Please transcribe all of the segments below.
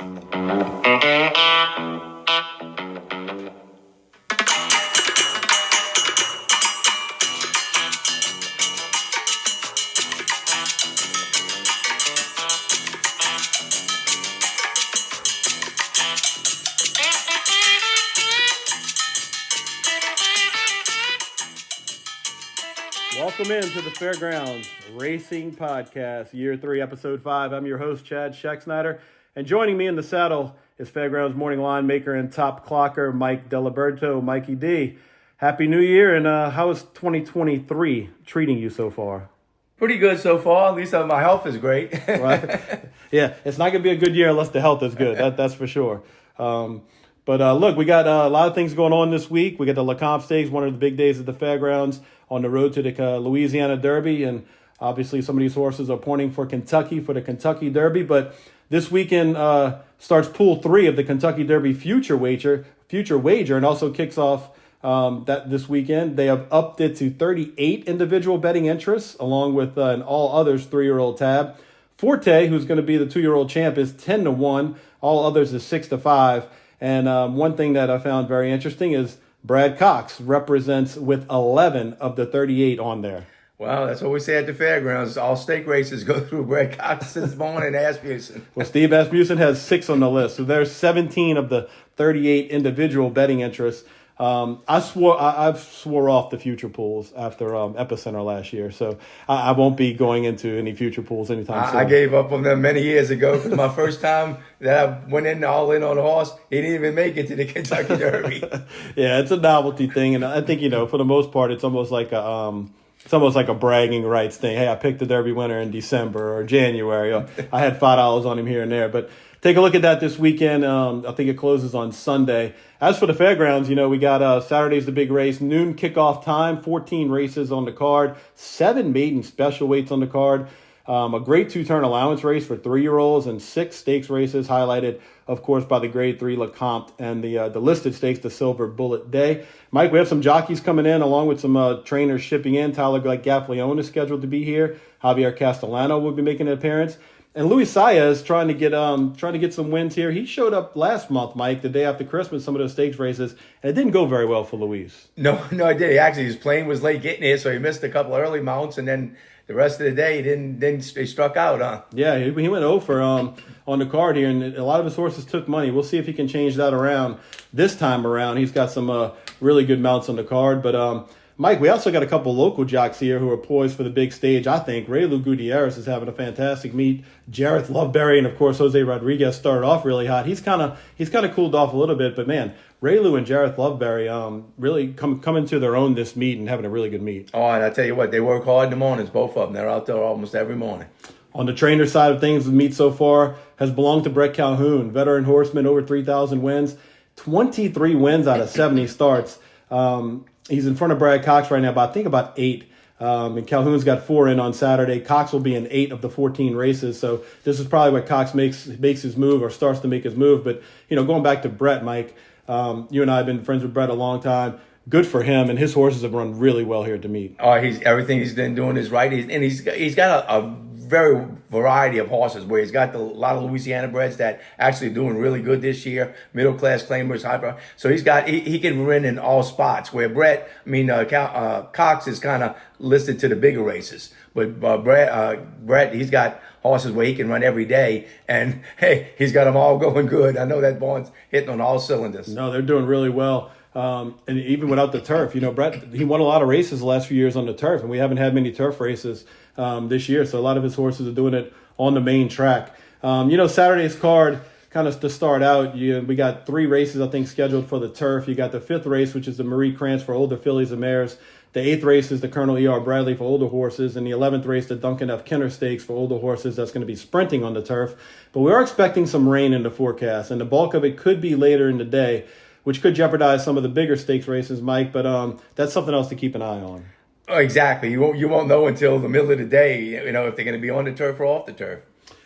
Welcome into the Fairgrounds Racing Podcast, Year 3, Episode 5. I'm your host, Chad Scheck-Snyder, and joining me in the saddle is Fairgrounds morning line maker and top clocker, Mike Diliberto. Mikey D, Happy New Year, and how is 2023 treating you so far? Pretty good so far. At least my health is great. Right? Yeah, it's not going to be a good year unless the health is good. That's for sure. But look, we got a lot of things going on this week. We got the Lecomte Stakes, one of the big days at the Fairgrounds, on the road to the Louisiana Derby. And obviously some of these horses are pointing for Kentucky for the Kentucky Derby. But this weekend starts Pool 3 of the Kentucky Derby Future Wager, and also kicks off that this weekend. They have upped it to 38 individual betting interests, along with an all others 3-year-old tab. Forte, who's going to be the 2-year-old champ, is 10-1. All others is 6-5. And one thing that I found very interesting is Brad Cox represents with 11 of the 38 on there. Well, that's what we say at the Fairgrounds. All stake races go through Brad Cox's Bone and Asmussen. Well, Steve Asmussen has 6 on the list. So there's 17 of the 38 individual betting interests. I've swore off the future pools after Epicenter last year, so I won't be going into any future pools anytime soon. I gave up on them many years ago because my first time that I went all in on a horse, he didn't even make it to the Kentucky Derby. Yeah, it's a novelty thing, and I think for the most part, it's almost like a bragging rights thing. Hey, I picked the Derby winner in December or January. I had $5 on him here and there, but. Take a look at that this weekend. I think it closes on Sunday. As for the Fairgrounds, we got Saturday's the big race, noon kickoff time, 14 races on the card, 7 maiden special weights on the card, a great 2-turn allowance race for 3-year-olds, and 6 stakes races highlighted, of course, by the Grade 3 Lecomte and the listed stakes, the Silver Bullet Day. Mike, we have some jockeys coming in along with some trainers shipping in. Tyler Gaffleone is scheduled to be here. Javier Castellano will be making an appearance. And Luis Saez trying to get some wins here. He showed up last month, Mike, the day after Christmas, some of those stakes races, and it didn't go very well for Luis. No, I did. Actually, his plane was late getting here, so he missed a couple of early mounts, and then the rest of the day he struck out, huh? Yeah, he went 0 for on the card here, and a lot of his horses took money. We'll see if he can change that around this time around. He's got some really good mounts on the card, but. Mike, we also got a couple local jocks here who are poised for the big stage, I think. Raylu Gutierrez is having a fantastic meet. Jareth Loveberry and, of course, Jose Rodriguez started off really hot. He's kind of cooled off a little bit. But, man, Raylu and Jareth Loveberry really coming to their own this meet and having a really good meet. Oh, and I tell you what, they work hard in the mornings, both of them. They're out there almost every morning. On the trainer side of things, the meet so far has belonged to Brett Calhoun, veteran horseman, over 3,000 wins, 23 wins out of 70 starts. He's in front of Brad Cox right now, but I think about 8. And Calhoun's got 4 in on Saturday. Cox will be in 8 of the 14 races. So this is probably what Cox makes his move or starts to make his move. But, going back to Brett, Mike, you and I have been friends with Brett a long time. Good for him, and his horses have run really well here at the meet. Oh, everything he's been doing is right. He's got a very variety of horses where he's got a lot of Louisiana breds that actually doing really good this year, middle class claimers, hyper. So he can win in all spots. Where Cox is kind of listed to the bigger races, but Brett he's got horses where he can run every day, and hey, he's got them all going good. I know that barn's hitting on all cylinders. No, they're doing really well. And even without the turf, Brett, he won a lot of races the last few years on the turf, and we haven't had many turf races this year. So a lot of his horses are doing it on the main track. Saturday's card, kind of to start out, we got 3 races, I think, scheduled for the turf. You got the 5th race, which is the Marie Krantz for older fillies and mares. The 8th race is the Colonel E.R. Bradley for older horses. And the 11th race, the Duncan F. Kenner Stakes for older horses. That's going to be sprinting on the turf. But we are expecting some rain in the forecast, and the bulk of it could be later in the day, which could jeopardize some of the bigger stakes races, Mike. But that's something else to keep an eye on. Oh, exactly. You won't know until the middle of the day, if they're going to be on the turf or off the turf.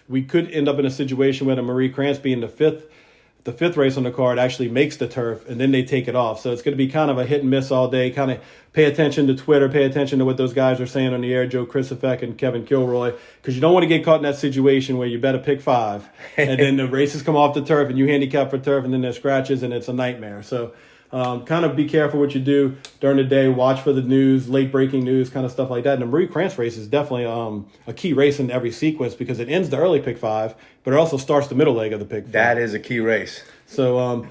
We could end up in a situation where the Marie Krantz being the the fifth race on the card actually makes the turf, and then they take it off. So it's going to be kind of a hit and miss all day. Kind of pay attention to Twitter, pay attention to what those guys are saying on the air, Joe Christopher and Kevin Kilroy, because you don't want to get caught in that situation where you bet a pick 5, and then the races come off the turf, and you handicap for turf, and then there's scratches, and it's a nightmare. So kind of be careful what you do during the day. Watch for the news, late breaking news, kind of stuff like that. And the Marie Krantz race is definitely a key race in every sequence because it ends the early pick 5, but it also starts the middle leg of the pick 5. That is a key race. So,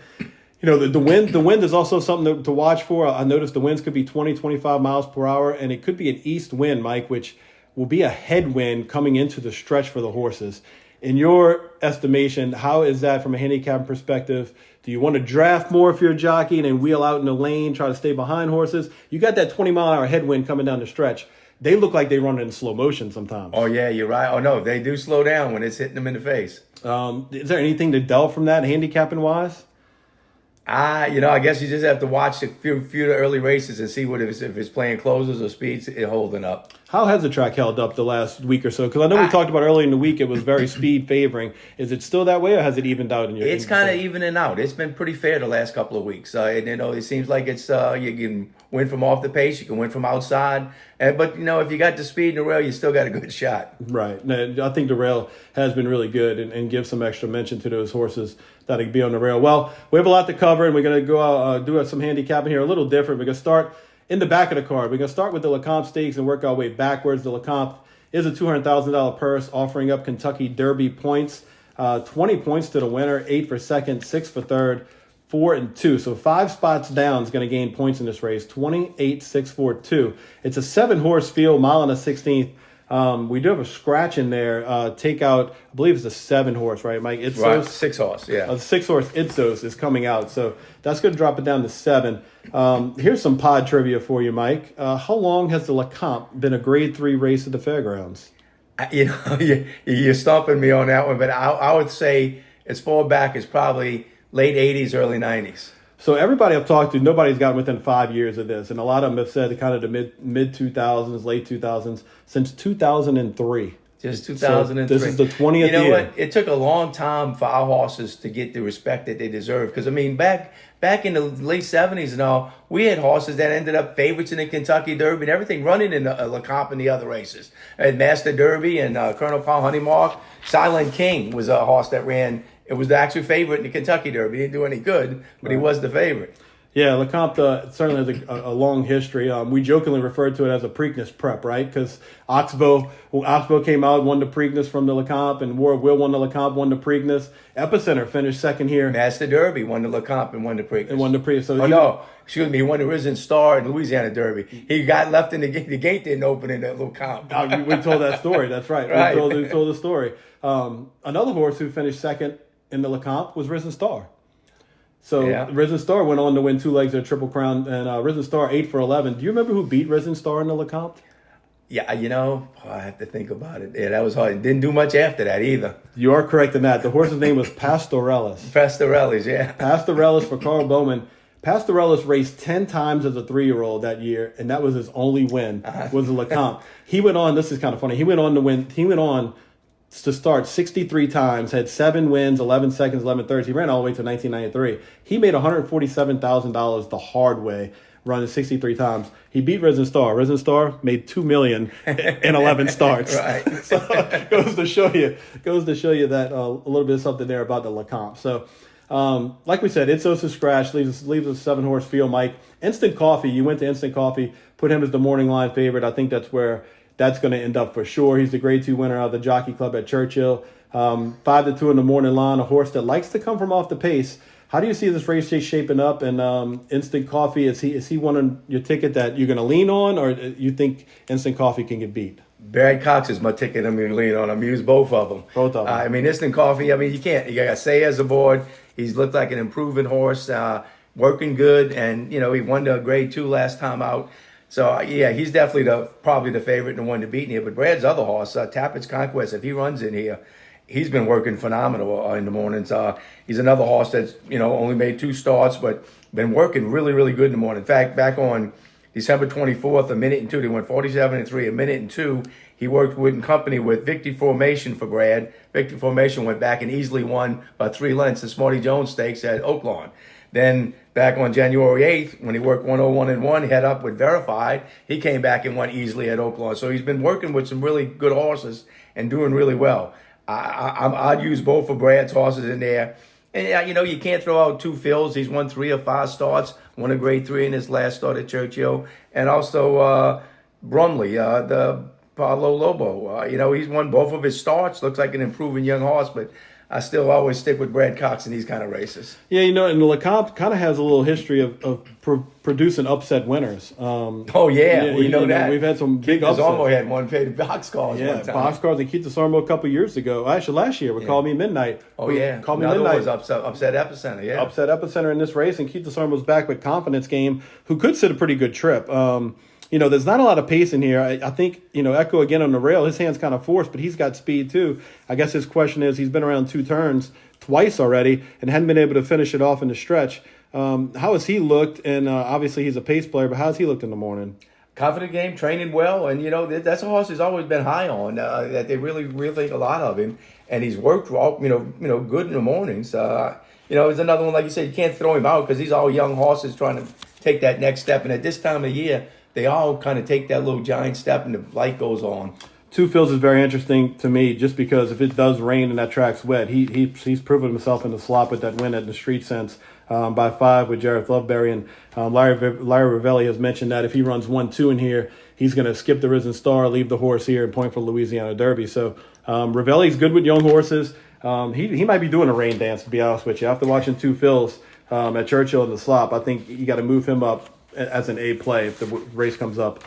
the wind is also something to watch for. I noticed the winds could be 20, 25 miles per hour, and it could be an east wind, Mike, which will be a headwind coming into the stretch for the horses. In your estimation, how is that from a handicap perspective? Do you want to draft more if you're a jockey and then wheel out in the lane, try to stay behind horses? You got that 20-mile-an-hour headwind coming down the stretch. They look like they run in slow motion sometimes. Oh, yeah, you're right. Oh, no, they do slow down when it's hitting them in the face. Is there anything to delve from that, handicapping-wise? I guess you just have to watch a few of the early races and see if it's playing closers or speeds, it holding up. How has the track held up the last week or so? Because I know we talked about earlier in the week it was very speed favoring. Is it still that way, or has it evened out? It's kind of evening out. It's been pretty fair the last couple of weeks. It seems like it's you can win from off the pace, you can win from outside. But if you got the speed in the rail, you still got a good shot. Right. I think the rail has been really good and give some extra mention to those horses that can be on the rail. Well, we have a lot to cover, and we're going to go do some handicapping here, a little different. We're going to start in the back of the card. We're going to start with the Lecomte Stakes and work our way backwards. The Lecomte is a $200,000 purse, offering up Kentucky Derby points. 20 points to the winner, 8 for second, 6 for third, 4 and 2. So 5 spots down is going to gain points in this race. 28, 6, 4, 2. It's a 7-horse field, mile and a 16th. We do have a scratch in there. Take out, I believe it's a 7-horse, right, Mike? It's right, 6-horse, yeah. A 6-horse Itzos is coming out, so that's going to drop it down to 7. Here's some pod trivia for you, Mike. How long has the Lecomte been a Grade 3 race at the fairgrounds? You're stumping me on that one, but I would say as far back as probably late 80s, early 90s. So everybody I've talked to, nobody's gotten within 5 years of this, and a lot of them have said kind of the mid 2000s, late 2000s, since 2003. Just 2003. So this is the 20th year. You know what? It took a long time for our horses to get the respect that they deserve. Because, back in the late 70s and all, we had horses that ended up favorites in the Kentucky Derby and everything running in the Lecomte and the other races. And Master Derby and Colonel Paul Honeymark. Silent King was a horse that ran. It was the actual favorite in the Kentucky Derby. He didn't do any good, but he was the favorite. Yeah, Lecomte certainly has a long history. We jokingly referred to it as a Preakness prep, right? Because Oxbow came out, won the Preakness from the Lecomte, and War Will won the Lecomte, won the Preakness. Epicenter finished second here. Master Derby won the Lecomte and won the Preakness. So he won the Risen Star and Louisiana Derby. He got left in the gate. The gate didn't open in the Lecomte. We told that story. That's right. Right. We told the story. Another horse who finished second in the Lecomte was Risen Star. So yeah. Risen Star went on to win 2 legs of the Triple Crown, and Risen Star 8 for 11. Do you remember who beat Risen Star in the Lecomte? Yeah, I have to think about it. Yeah, that was hard. Didn't do much after that either. You are correct in that. The horse's name was Pastorellis. Pastorellis, yeah. Pastorellis for Carl Bowman. Pastorellis raced 10 times as a 3-year-old that year, and that was his only win, was the Lecomte. He went on, this is kind of funny, he went on to start 63 times, had 7 wins, 11 seconds, 11 thirds. He ran all the way to 1993. He made $147,000 the hard way, running 63 times. He beat Risen Star. Risen Star made $2 million in 11 starts. Right. So it goes to show you that a little bit of something there about the Lecomte. So, like we said, Itzos is scratch, leaves a 7-horse field. Mike, Instant Coffee. You went to Instant Coffee, put him as the morning line favorite. I think that's where that's going to end up for sure. He's the Grade 2 winner out of the Jockey Club at Churchill. 5-2 in the morning line, a horse that likes to come from off the pace. How do you see this race shaping up? And Instant Coffee, is he one on your ticket that you're going to lean on, or you think Instant Coffee can get beat? Barry Cox is my ticket I'm going to lean on. I'm used both of them. Instant Coffee, you can't. You got Sayers aboard. He's looked like an improving horse, working good, and, he won the Grade 2 last time out. So, he's definitely probably the favorite and the one to beat in here. But Brad's other horse, Tappett's Conquest, if he runs in here, he's been working phenomenal in the mornings. He's another horse that's, only made 2 starts, but been working really, really good in the morning. In fact, back on December 24th, a minute and two. They went 47-3, a minute and two. He worked in company with Victory Formation for Brad. Victory Formation went back and easily won by 3 lengths the Smarty Jones Stakes at Oaklawn. Then back on January 8th, when he worked 101-1, head up with Verified, he came back and won easily at Oaklawn. So he's been working with some really good horses and doing really well. I'd use both of Brad's horses in there. And, you can't throw out 2 fills. He's won 3 or 5 starts, won a grade 3 in his last start at Churchill. And also Brumley, the Pablo Lobo. He's won both of his starts. Looks like an improving young horse, but I still always stick with Brad Cox in these kind of races. Yeah, and Lecomte kind of has a little history of producing upset winners. We know that. We've had some big upsets. Almo had one paid boxcars one time. Boxcars and Keith DeSarmo a couple years ago. Actually, last year with Call Me Midnight. Call Me Midnight was upset epicenter. Yeah, upset epicenter in this race, and Keith DeSarmo's back with Confidence Game, who could sit a pretty good trip. There's not a lot of pace in here. I think, Echo again on the rail, his hand's kind of forced, but he's got speed too. I guess his question is he's been around 2 turns twice already and hadn't been able to finish it off in the stretch. How has he looked? And obviously he's a pace player, but how has he looked in the morning? Confident game, training well, and that's a horse he's always been high on. That they really think a lot of him, and he's worked good in the mornings. It's another one, like you said, you can't throw him out because these are all young horses trying to take that next step, and at this time of year, they all kind of take that little giant step and the light goes on. 2 Fills is very interesting to me just because if it does rain and that track's wet, he's proven himself in the slot with that win at the Street Sense by 5 with Jareth Loveberry. And Larry Ravelli has mentioned that if he runs 1-2 in here, he's going to skip the Risen Star, leave the horse here, and point for Louisiana Derby. So Ravelli's good with young horses. He might be doing a rain dance, to be honest with you. After watching 2 Fills at Churchill in the slop, I think you got to move him up as an A play if the race comes up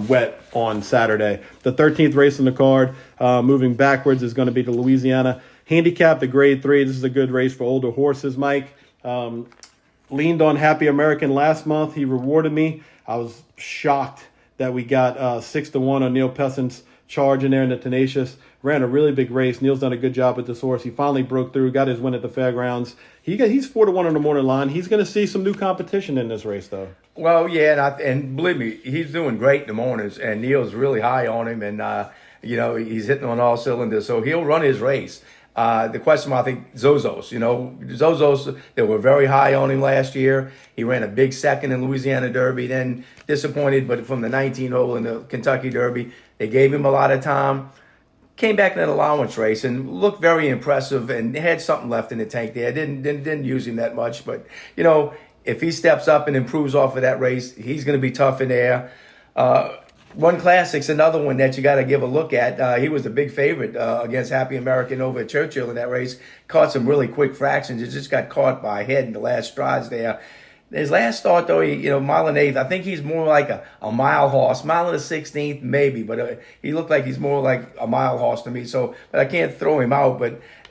wet on Saturday. The 13th race in the card, moving backwards, is going to be the Louisiana Handicap, the grade 3. This is a good race for older horses, Mike. Leaned on Happy American last month. He rewarded me. I was shocked that we got 6-1 on Neil Pesson's charge in there in the Tenacious. Ran a really big race. Neil's done a good job with this horse. He finally broke through, got his win at the fairgrounds. He's 4-1 on the morning line. He's going to see some new competition in this race, though. Well, yeah, and believe me, he's doing great in the mornings, and Neil's really high on him, and he's hitting on all cylinders, so he'll run his race. The question, I think, Zozos, they were very high on him last year. He ran a big second in Louisiana Derby, then disappointed, but from the 19-hole in the Kentucky Derby, they gave him a lot of time. Came back in an allowance race and looked very impressive and had something left in the tank there. Didn't use him that much, but if he steps up and improves off of that race, he's going to be tough in there. One Classic's another one that you got to give a look at. He was the big favorite against Happy American over at Churchill in that race. Caught some really quick fractions. He just got caught by a head in the last strides there. His last start, though, mile and 1/8, I think he's more like a mile horse. Mile and 1/16, maybe, but he looked like he's more like a mile horse to me. So, but I can't throw him out.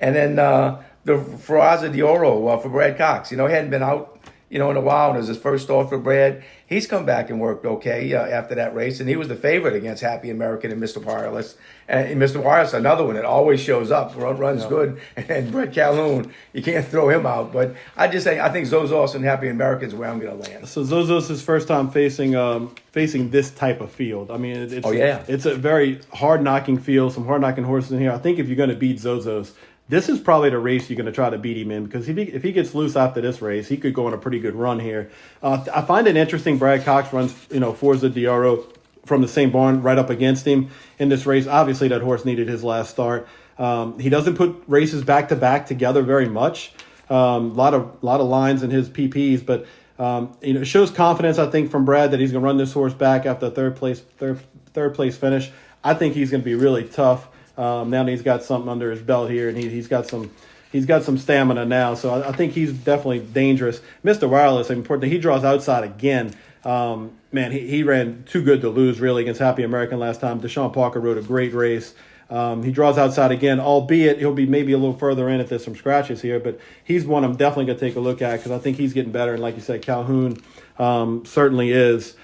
And then the Ferraza de Oro for Brad Cox. He hadn't been out, in a while. It was his first start for Brad. He's come back and worked okay after that race, and he was the favorite against Happy American and Mr. Wireless. And Mr. Wireless, another one that always shows up, runs good. And Brett Calhoun, you can't throw him out. But I think Zozos and Happy American is where I'm going to land. So Zozos is first time facing this type of field. I mean, it's a very hard knocking field, some hard knocking horses in here. I think if you're going to beat Zozos, this is probably the race you're going to try to beat him in because if he gets loose after this race, he could go on a pretty good run here. I find it interesting Brad Cox runs, Forza Diaro from the same barn right up against him in this race. Obviously, that horse needed his last start. He doesn't put races back-to-back together very much. A lot of lines in his PPs, but it shows confidence, I think, from Brad that he's going to run this horse back after a third place finish. I think he's going to be really tough. Now that he's got something under his belt here, and he's got some stamina now, so I think he's definitely dangerous. Mr. Wireless, important. He draws outside again. He ran too good to lose really against Happy American last time. Deshaun Parker rode a great race. He draws outside again, albeit he'll be maybe a little further in if there's some scratches here, but he's one I'm definitely going to take a look at because I think he's getting better, and like you said, Calhoun certainly is.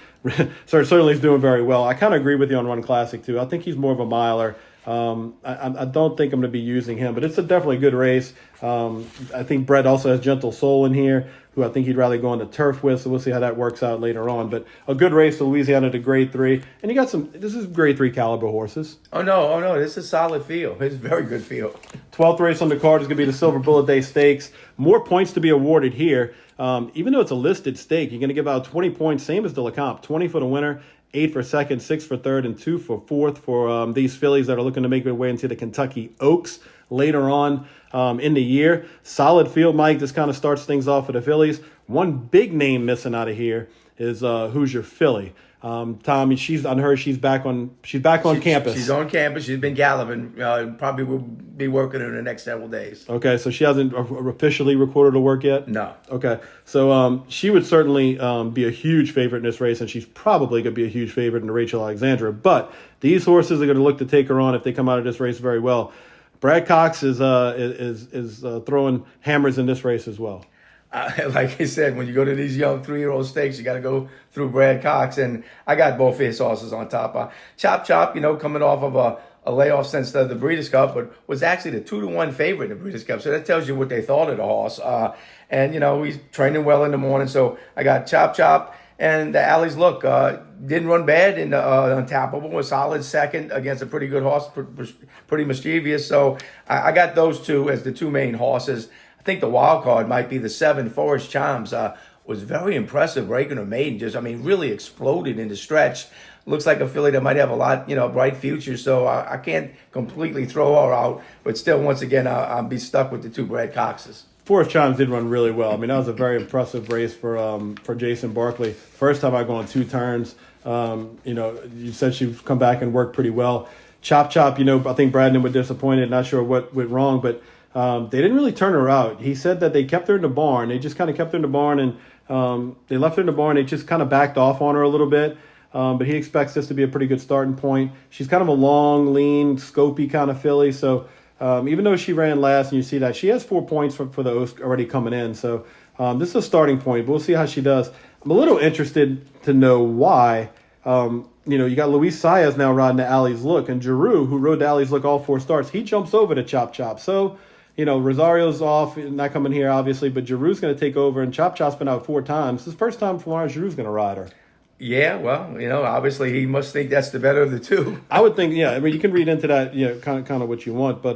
Certainly is doing very well. I kind of agree with you on Run Classic too. I think he's more of a miler. I don't think I'm going to be using him, but it's a definitely good race. I think Brett also has Gentle Soul in here, who I think he'd rather go on the turf with, so we'll see how that works out later on. But a good race to Louisiana to grade 3. And you got this is grade 3 caliber horses. Oh, no, this is a solid field. It's a very good field. 12th race on the card is going to be the Silver Bullet Day Stakes. More points to be awarded here. Even though it's a listed stake, you're going to give out 20 points, same as the Lecomte. 20 for the winner, 8 for second, 6 for third, and 2 for fourth for these fillies that are looking to make their way into the Kentucky Oaks later on in the year. Solid field, Mike. This kind of starts things off for the fillies. One big name missing out of here is Hoosier Philly. Tom, I heard she's back on campus. She's on campus. She's been galloping. Probably will be working in the next several days. Okay, so she hasn't officially recorded her work yet? No. Okay, so she would certainly be a huge favorite in this race, and she's probably going to be a huge favorite in the Rachel Alexandra. But these horses are going to look to take her on if they come out of this race very well. Brad Cox is throwing hammers in this race as well. Like I said, when you go to these young 3-year-old stakes, you got to go through Brad Cox, and I got both his horses on top. Chop, coming off of a layoff since the Breeders' Cup, but was actually the 2-1 favorite in the Breeders' Cup. So that tells you what they thought of the horse. And he's training well in the morning. So I got Chop, and the Alley's Look didn't run bad in the Untappable. A solid second against a pretty good horse, pretty mischievous. So I got those two as the two main horses. I think the wild card might be the 7 Forest Chimes. Was very impressive, breaking her maiden. Really exploded in the stretch. Looks like a filly that might have a lot, bright future. So I can't completely throw her out. But still, once again, I'll be stuck with the 2 Brad Coxes. Forest Chimes did run really well. That was a very impressive race for Jason Barkley. First time I go on 2 turns. You said she'd come back and work pretty well. Chop, I think Bradman was disappointed. Not sure what went wrong, but they didn't really turn her out. He said that they kept her in the barn. They just kind of kept her in the barn, and they left her in the barn. They just kind of backed off on her a little bit. But he expects this to be a pretty good starting point. She's kind of a long, lean, scopy kind of filly. So even though she ran last, and you see that, she has 4 points for the Oaks already coming in. So this is a starting point, but we'll see how she does. I'm a little interested to know why. You got Luis Saez now riding the Alley's Look, and Giroux, who rode the Alley's Look all 4 starts, he jumps over to Chop. So, Rosario's off, not coming here, obviously, but Giroux's going to take over, and Chop's been out 4 times. This is the first time Florence Giroux's going to ride her. Yeah, well, obviously he must think that's the better of the 2. I would think, yeah. You can read into that, kind of what you want. But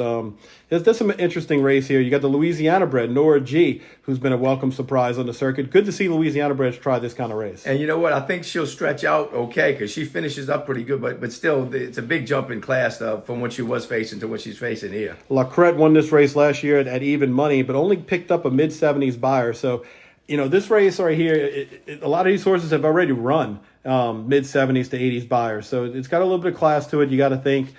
there's some interesting race here. You got the Louisiana bred, Nora G., who's been a welcome surprise on the circuit. Good to see Louisiana breds try this kind of race. And you know what? I think she'll stretch out okay because she finishes up pretty good. But still, it's a big jump in class from what she was facing to what she's facing here. Lacrette won this race last year at even money, but only picked up a mid-70s buyer. So, this race right here, a lot of these horses have already run mid-70s to 80s buyers. So it's got a little bit of class to it. You got to think.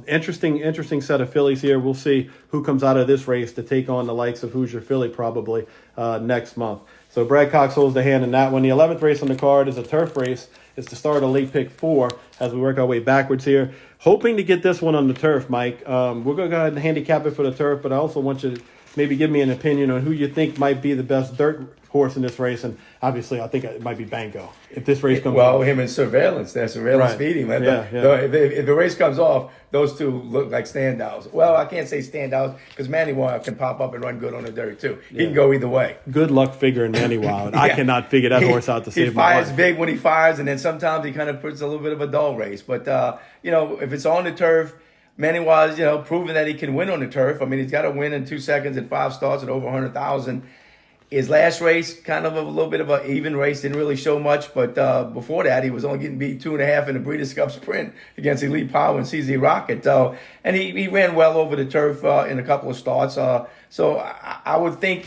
Interesting set of fillies here. We'll see who comes out of this race to take on the likes of Hoosier Philly probably next month. So Brad Cox holds the hand in that one. The 11th race on the card is a turf race. It's the start of late pick 4 as we work our way backwards here. Hoping to get this one on the turf, Mike. We're going to go ahead and handicap it for the turf, but I also want you to maybe give me an opinion on who you think might be the best dirt horse in this race. And obviously, I think it might be Banco if this race comes off. Him and Surveillance. They're Surveillance feeding. If the race comes off, those 2 look like standouts. Well, I can't say standouts because Manny Wild can pop up and run good on the dirt, too. He can go either way. Good luck figuring Manny Wild. I cannot figure that horse out to save my life. He fires big when he fires, and then sometimes he kind of puts a little bit of a dull race. But, if it's on the turf, Manny Wild, proving that he can win on the turf. He's got to win in 2 seconds and 5 starts at over 100,000. His last race, kind of a little bit of an even race, didn't really show much. But before that, he was only getting beat 2.5 in the Breeders' Cup Sprint against Elite Power and CZ Rocket. And he ran well over the turf in a couple of starts. So I would think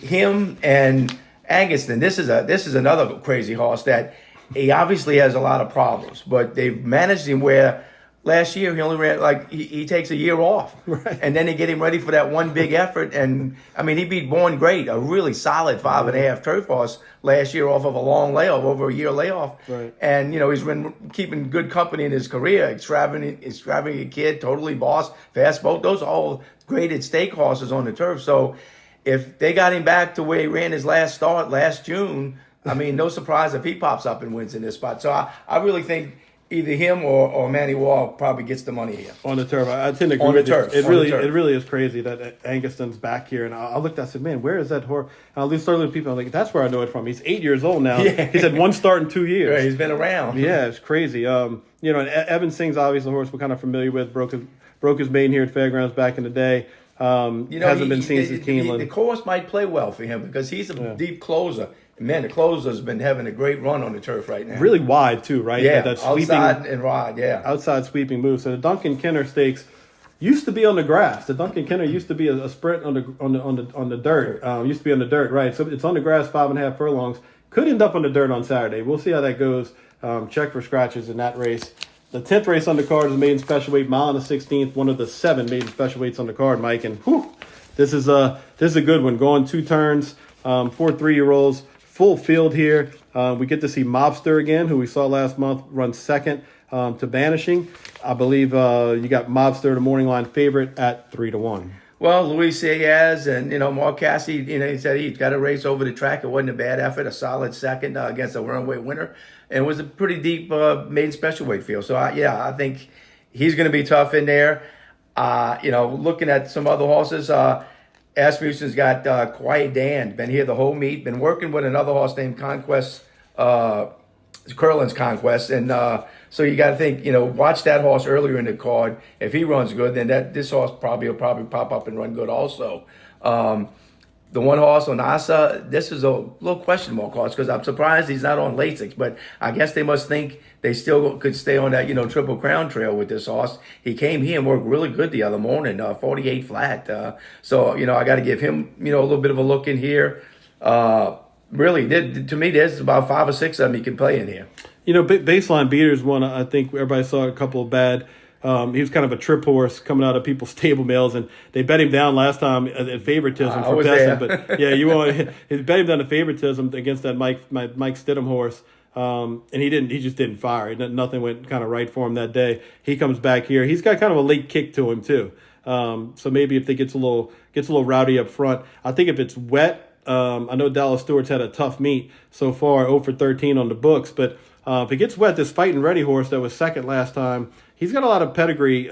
him and Anguston. This is another crazy horse that he obviously has a lot of problems, but they've managed him where. Last year, he only ran, he takes a year off. Right. And then they get him ready for that one big effort. And, he beat Born Great, a really solid 5.5 turf horse last year off of a long layoff, over a year layoff. Right. And, he's been keeping good company in his career. Extravagant kid, totally boss, fast boat. Those are all graded stake horses on the turf. So if they got him back to where he ran his last start last June, no surprise if he pops up and wins in this spot. So I really think either him or Manny Wall probably gets the money here. On the turf, I tend to agree On the with you. turf, It on really, the turf. it really is crazy that Anguston's back here. And I looked, I said, man, where is that horse? And I started with people. I'm like, that's where I know it from. He's 8 years old now. Yeah. He's had one start in 2 years. Right, he's been around. Yeah, it's crazy. And Evan Singh's obviously a horse we're kind of familiar with. Broke his maiden here at Fairgrounds back in the day. Hasn't been seen since Keeneland. The course might play well for him because he's a deep closer. Man, the closer's been having a great run on the turf right now. Really wide too, right? Yeah, that sweeping, outside and wide, yeah. outside sweeping move. So the Duncan Kenner Stakes used to be on the grass. The Duncan Kenner used to be a sprint on the dirt. Used to be on the dirt, right? So it's on the grass, 5.5 furlongs. Could end up on the dirt on Saturday. We'll see how that goes. Check for scratches in that race. The 10th race on the card is maiden special weight, mile and the 16th, one of the 7 maiden special weights on the card, Mike. And this is a good one. Going 2 turns, 4 3-year-olds, full field here. We get to see Mobster again, who we saw last month, run second to Banishing. I believe you got Mobster, the morning line favorite, at 3-1. Well, Luis Diaz and, Mark Cassidy, he said he's got a race over the track. It wasn't a bad effort, a solid second against a runaway winner. And it was a pretty deep maiden special weight field. So, I think he's going to be tough in there. Looking at some other horses, Asmussen's got Quiet Dan, been here the whole meet, been working with another horse named Conquest, Curlin's Conquest. And so you got to think, watch that horse earlier in the card. If he runs good, then this horse will probably pop up and run good also. The one horse on Asa, this is a little question mark horse because I'm surprised he's not on Lasix, but I guess they must think they still could stay on that, Triple Crown trail with this horse. He came here and worked really good the other morning, 48 flat. So, I got to give him, a little bit of a look in here. Really, to me, there's about 5 or 6 of them he can play in here. Baseline Beaters one, I think everybody saw a couple of bad. He was kind of a trip horse coming out of people's stable mails, and they bet him down last time at favoritism for Besson. But he bet him down to favoritism against that Mike Stidham horse, and he just didn't fire. Nothing went kind of right for him that day. He comes back here. He's got kind of a late kick to him too. So maybe if they gets a little rowdy up front, I think if it's wet, I know Dallas Stewart's had a tough meet so far, 0 for 13 on the books, but if it gets wet, this Fighting Ready horse that was second last time, he's got a lot of pedigree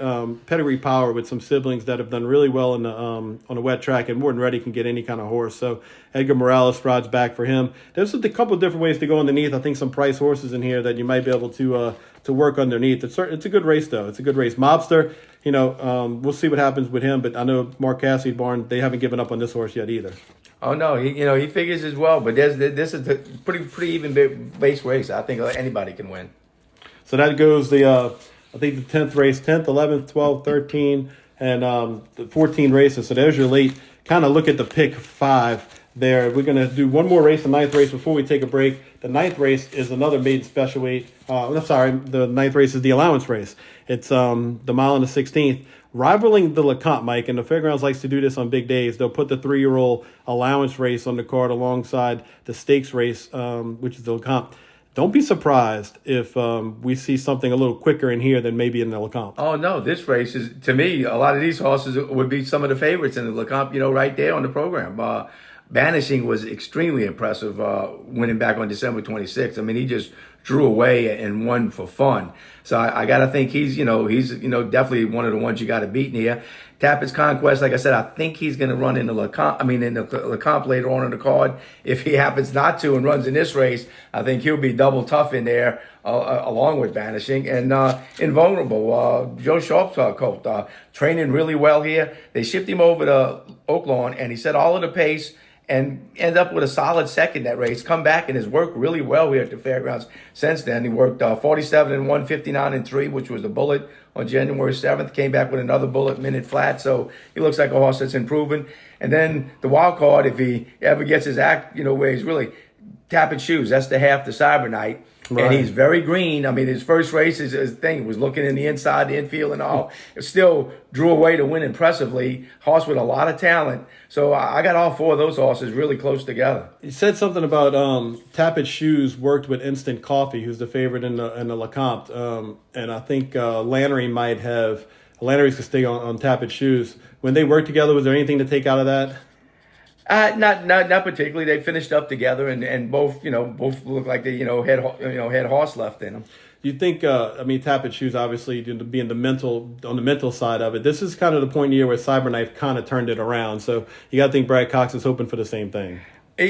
power with some siblings that have done really well on a wet track, and more than ready can get any kind of horse. So Edgar Morales rides back for him. There's a couple of different ways to go underneath. I think some price horses in here that you might be able to work underneath. It's a good race though. It's a good race. Mobster, we'll see what happens with him, but I know Mark Cassidy barn, they haven't given up on this horse yet either. Oh no, he figures as well, but this is a pretty even base race. I think anybody can win. So that goes I think the 10th race, 10th, 11th, 12th, 13, and the 14 races. So there's your late. Kind of look at the pick 5 there. We're going to do one more race, the 9th race, before we take a break. The 9th race is another maiden special weight. The 9th race is the allowance race. It's the mile and the 16th. Rivaling the Lecomte, Mike, and the Fairgrounds likes to do this on big days. They'll put the 3-year-old allowance race on the card alongside the stakes race, which is the Lecomte. Don't be surprised if we see something a little quicker in here than maybe in the Lecomte. Oh, no. This race is, to me, a lot of these horses would be some of the favorites in the Lecomte, right there on the program. Banishing was extremely impressive winning back on December 26th. I mean, he just drew away and won for fun. So I got to think he's definitely one of the ones you got to beat in here. Tappett's Conquest, like I said, I think he's going to run in the Lecomte later on in the card. If he happens not to and runs in this race, I think he'll be double tough in there along with Banishing. And Invulnerable, Joe Sharp's colt, training really well here. They shipped him over to Oaklawn, and he set all of the pace and end up with a solid second that race. Come back and has worked really well here at the Fairgrounds since then. He worked 47 and 1, 59 and 3, which was the bullet on January 7th. Came back with another bullet minute flat. So he looks like a horse that's improving. And then the wild card, if he ever gets his act, where he's really tapping shoes. That's the half the Cyber Night. Right. And he's very green. I mean, his first race, his thing was looking in the inside, the infield and all. It still drew away to win impressively. Horse with a lot of talent. So I got all 4 of those horses really close together. You said something about Tappett's Shoes worked with Instant Coffee, who's the favorite in the Lecomte. And I think Lannery's could stay on Tappett's Shoes. When they worked together, was there anything to take out of that? Not particularly. They finished up together, and both look like they had horse left in them. you think, Tapit Shoes obviously being on the mental side of it. This is kind of the point in the year where Cyberknife kind of turned it around. So you got to think Brad Cox is hoping for the same thing.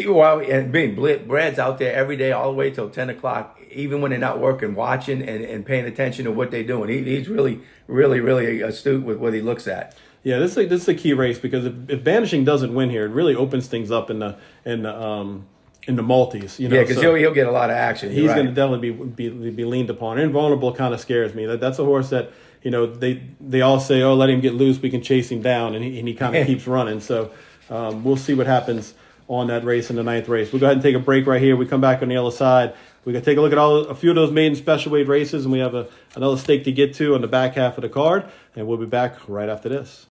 Well, and Brad's out there every day, all the way till 10 o'clock, even when they're not working, watching and paying attention to what they're doing. He's really, really, really astute with what he looks at. Yeah, this is a key race because if Vanishing doesn't win here, it really opens things up in the multis. Yeah, because he'll get a lot of action. He's going to definitely be leaned upon. Invulnerable kind of scares me. That's a horse that they all say, oh, let him get loose, we can chase him down, and he kind of keeps running. So we'll see what happens on that race in the 9th race. We'll go ahead and take a break right here. We come back on the other side. We're going to take a look at a few of those maiden special weight races, and we have another stake to get to on the back half of the card, and we'll be back right after this.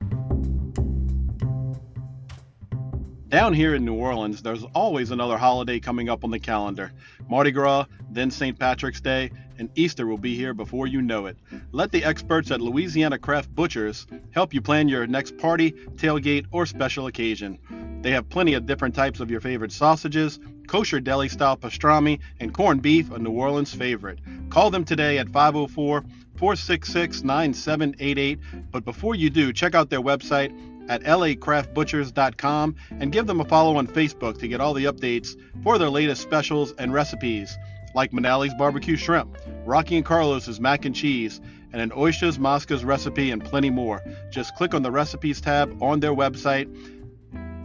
Down here in New Orleans, there's always another holiday coming up on the calendar. Mardi Gras, then St. Patrick's Day, and Easter will be here before you know it. Let the experts at Louisiana Craft Butchers help you plan your next party, tailgate, or special occasion. They have plenty of different types of your favorite sausages, kosher deli-style pastrami, and corned beef, a New Orleans favorite. Call them today at 504-466-9788. But before you do, check out their website at lacraftbutchers.com and give them a follow on Facebook to get all the updates for their latest specials and recipes, like Manali's barbecue shrimp, Rocky and Carlos's mac and cheese, and an oysters moscas recipe, and plenty more. Just click on the recipes tab on their website,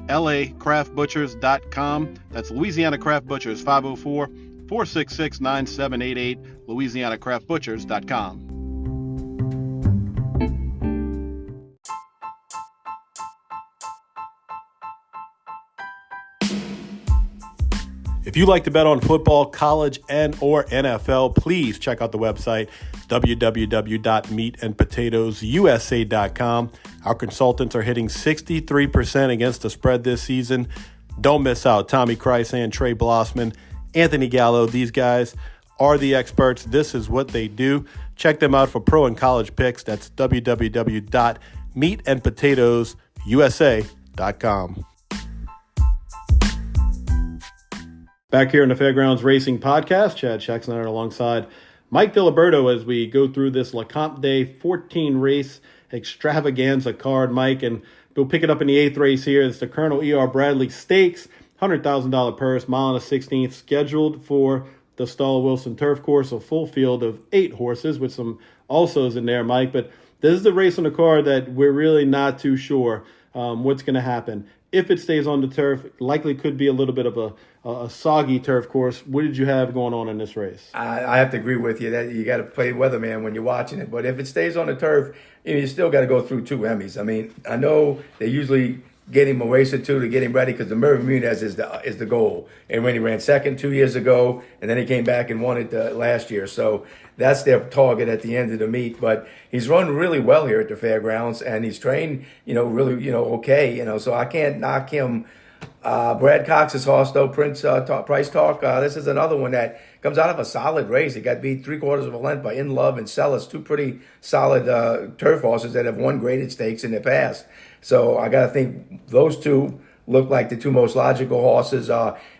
lacraftbutchers.com. That's Louisiana Craft Butchers, 504-466-9788, louisianacraftbutchers.com. If you like to bet on football, college, and or NFL, please check out the website, www.meatandpotatoesusa.com. Our consultants are hitting 63% against the spread this season. Don't miss out. Tommy Krysan, Trey Blossman, Anthony Gallo, these guys are the experts. This is what they do. Check them out for pro and college picks. That's www.meatandpotatoesusa.com. Back here in the Fairgrounds Racing Podcast, Chad Shaxner alongside Mike Diliberto as we go through this Lecomte 14 race extravaganza card, Mike, and we'll pick it up in the 8th race here. It's the Colonel E.R. Bradley Stakes, $100,000 purse, mile and a 16th, scheduled for the Stall Wilson Turf Course, a full field of 8 horses with some alsos in there, Mike. But this is the race on the card that we're really not too sure what's going to happen. If it stays on the turf, likely could be a little bit of a soggy turf course. What did you have going on in this race? I have to agree with you that you got to play weatherman when you're watching it. But if it stays on the turf, you still got to go through 2 Emmys. I mean, I know they usually get him a race or 2 to get him ready because the Bermudez is the goal. And when he ran second 2 years ago, and then he came back and won it last year. So that's their target at the end of the meet. But he's run really well here at the fairgrounds, and he's trained, really, okay. So I can't knock him. Brad Cox's horse, though, Price Talk, this is another one that comes out of a solid race. He got beat 3/4 of a length by In Love and Celis, 2 pretty solid turf horses that have won graded stakes in the past. So I got to think those 2 look like the 2 most logical horses.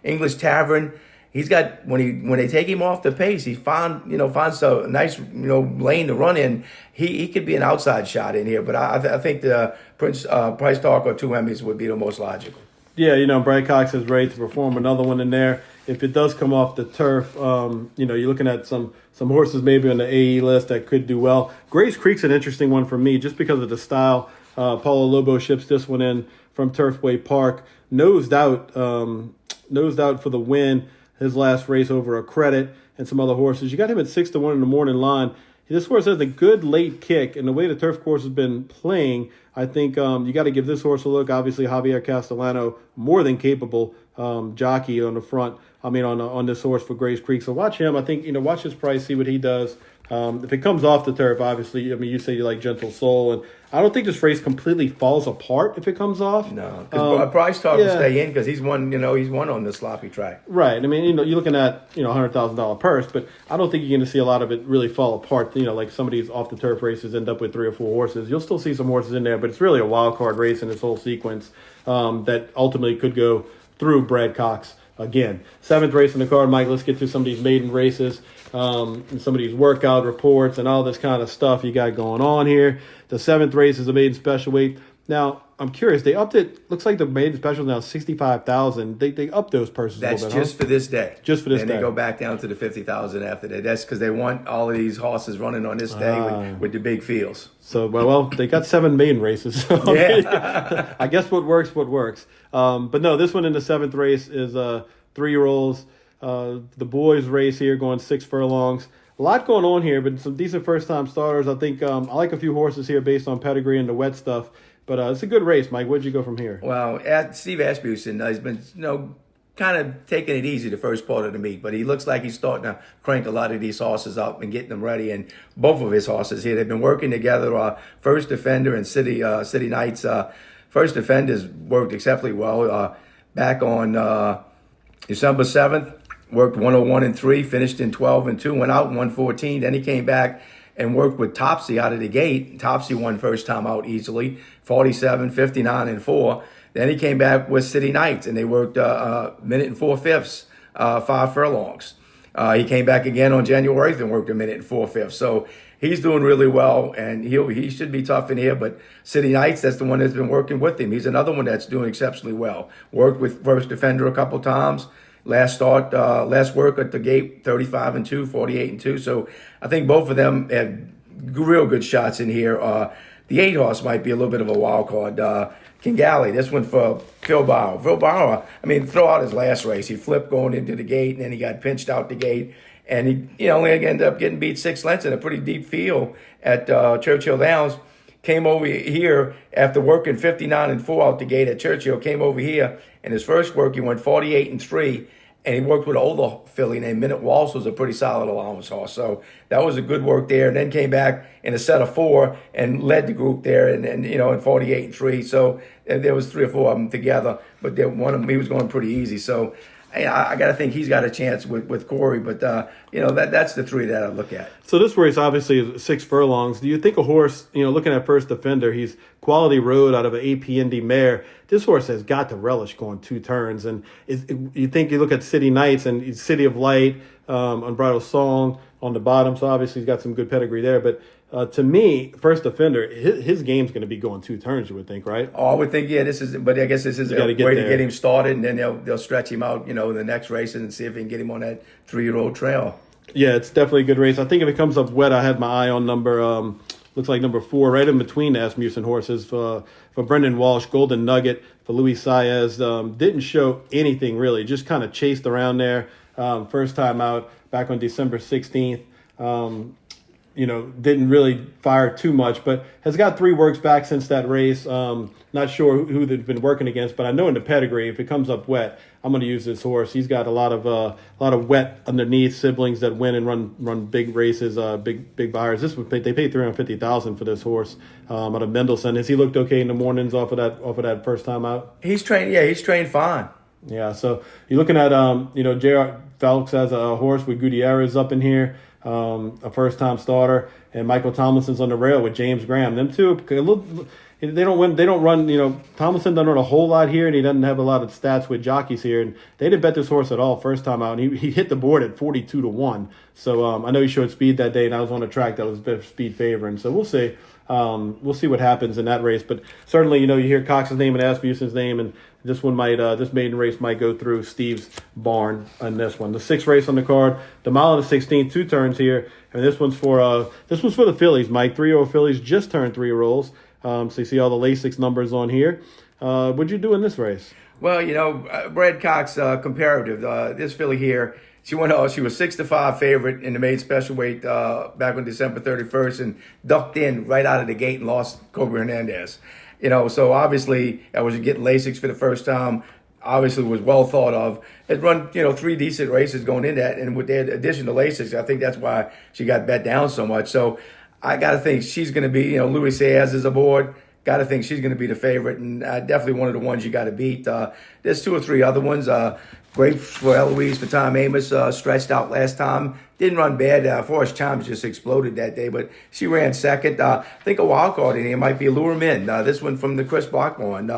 English Tavern, he's got when they take him off the pace, he finds a nice lane to run in. He could be an outside shot in here, but I think the Price Talk or 2 Emmys would be the most logical. Yeah, Brad Cox is ready to perform another one in there. If it does come off the turf, you're looking at some horses maybe on the AE list that could do well. Grace Creek's an interesting one for me just because of the style. Paulo Lobo ships this one in from Turfway Park. Nosed out for the win. His last race over a Credit and some other horses. You got him at 6-1 in the morning line. This horse has a good late kick, and the way the turf course has been playing, I think you got to give this horse a look. Obviously, Javier Castellano, more than capable jockey on the front. On this horse for Grace Creek. So watch him. I think watch his price, see what he does. If it comes off the turf, obviously, you say you like Gentle Soul, and I don't think this race completely falls apart if it comes off. No, because Price Talk will stay in because he's won on the sloppy track. Right. you're looking at $100,000 purse, but I don't think you're going to see a lot of it really fall apart. Like some of these off the turf races end up with 3 or 4 horses. You'll still see some horses in there, but it's really a wild card race in this whole sequence that ultimately could go through Brad Cox again, 7th race in the card, Mike. Let's get to some of these maiden races, and some of these workout reports and all this kind of stuff you got going on here. The 7th race is a maiden special weight. Now, I'm curious. They upped it. Looks like the maiden special is now 65,000. They upped those purses a That's little bit. just for this day. Just for this and day. And they go back down to the 50,000 after that. That's because they want all of these horses running on this day with the big fields. So, well, they got 7 maiden races. So Yeah. I guess what works. But no, this one in the 7th race is 3-year-olds. The boys race here going 6 furlongs. A lot going on here, but some decent first-time starters. I think I like a few horses here based on pedigree and the wet stuff. But it's a good race, Mike. Where'd you go from here? Well, Steve Asmussen has been, kind of taking it easy the first part of the meet, but he looks like he's starting to crank a lot of these horses up and getting them ready. And both of his horses here, they've been working together. First Defender and City Knights. First Defender's worked exceptionally well. Back on December 7th, worked 101-3, finished in 12-2, went out in 114. Then he came back and worked with Topsy out of the gate. Topsy won first time out easily, 47, 59-4. Then he came back with City Knights, and they worked a minute and 4/5, 5 furlongs. He came back again on January 8th and worked a minute and 4/5. So he's doing really well, and he should be tough in here. But City Knights, that's the one that's been working with him. He's another one that's doing exceptionally well. Worked with First Defender a couple times. Last work at the gate, 35-2, 48-2. So I think both of them had real good shots in here. The 8 horse might be a little bit of a wild card. Kingali, this one for Phil Bauer. Phil Bauer, throw out his last race. He flipped going into the gate, and then he got pinched out the gate. And he only ended up getting beat 6 lengths in a pretty deep field at Churchill Downs. Came over here after working 59-4 out the gate at Churchill, came over here, and his first work, he went 48-3, and he worked with an older filly named Minute Waltz, was a pretty solid allowance horse. So that was a good work there. And then came back in a set of 4 and led the group there, and in 48-3. So there was 3 or 4 of them together, but one of them, he was going pretty easy. So I got to think he's got a chance with Corey, but that's the 3 that I look at. So this race obviously is 6 furlongs. Do you think a horse, looking at First Defender, he's quality road out of an APND mare. This horse has got to relish going 2 turns. And you look at City Knights and City of Light, Unbridled Song on the bottom. So obviously he's got some good pedigree there. But to me, First Defender, his game's going to be going 2 turns, you would think, right? Oh, I would think, but I guess this is a way to get him started, and then they'll stretch him out, in the next races and see if they can get him on that 3-year-old trail. Yeah, it's definitely a good race. I think if it comes up wet, I had my eye on looks like number 4, right in between the Asmussen horses for Brendan Walsh, Golden Nugget for Luis Saez. Didn't show anything really, just kind of chased around there. First time out back on December 16th. Didn't really fire too much, but has got 3 works back since that race. Not sure who they've been working against, but I know in the pedigree, if it comes up wet, I'm going to use this horse. He's got a lot of wet underneath siblings that win and run big races, big buyers. They paid $350,000 for this horse out of Mendelssohn. Has he looked okay in the mornings off of that first time out? He's trained. Yeah, he's trained fine. Yeah, so you're looking at J.R. Phelps has a horse with Gutierrez up in here. A first-time starter, and Michael Tomlinson's on the rail with James Graham. Them two, they don't win. They don't run. Tomlinson doesn't run a whole lot here, and he doesn't have a lot of stats with jockeys here. And they didn't bet this horse at all first time out. And he hit the board at 42-1. So I know he showed speed that day, and I was on a track that was a bit of speed favoring. So we'll see. We'll see what happens in that race. But certainly, you hear Cox's name and Asmussen's name, and this maiden race might go through Steve's barn on this one. The 6th race on the card, the mile and the 16th, 2 turns here, and this one's for the fillies, Mike. 3-year-old fillies just turned 3-year-olds. So you see all the Lasix numbers on here. What'd you do in this race? Well, Brad Cox comparative. This filly here, she was 6-5 favorite in the maiden special weight back on December 31st, and ducked in right out of the gate and lost Kobe Hernandez. So obviously I was getting Lasix for the first time. Obviously was well thought of. Had run, 3 decent races going in that, and with the addition to Lasix, I think that's why she got bet down so much. So I got to think she's going to be, Luis Saez is aboard. Got to think she's going to be the favorite, and definitely one of the ones you got to beat. There's 2 or 3 other ones. Great for Eloise, for Tom Amos, stretched out last time. Didn't run bad. Forrest Chimes just exploded that day, but she ran second. I think a wild card in here might be Allure Min. This one from the Chris Block one.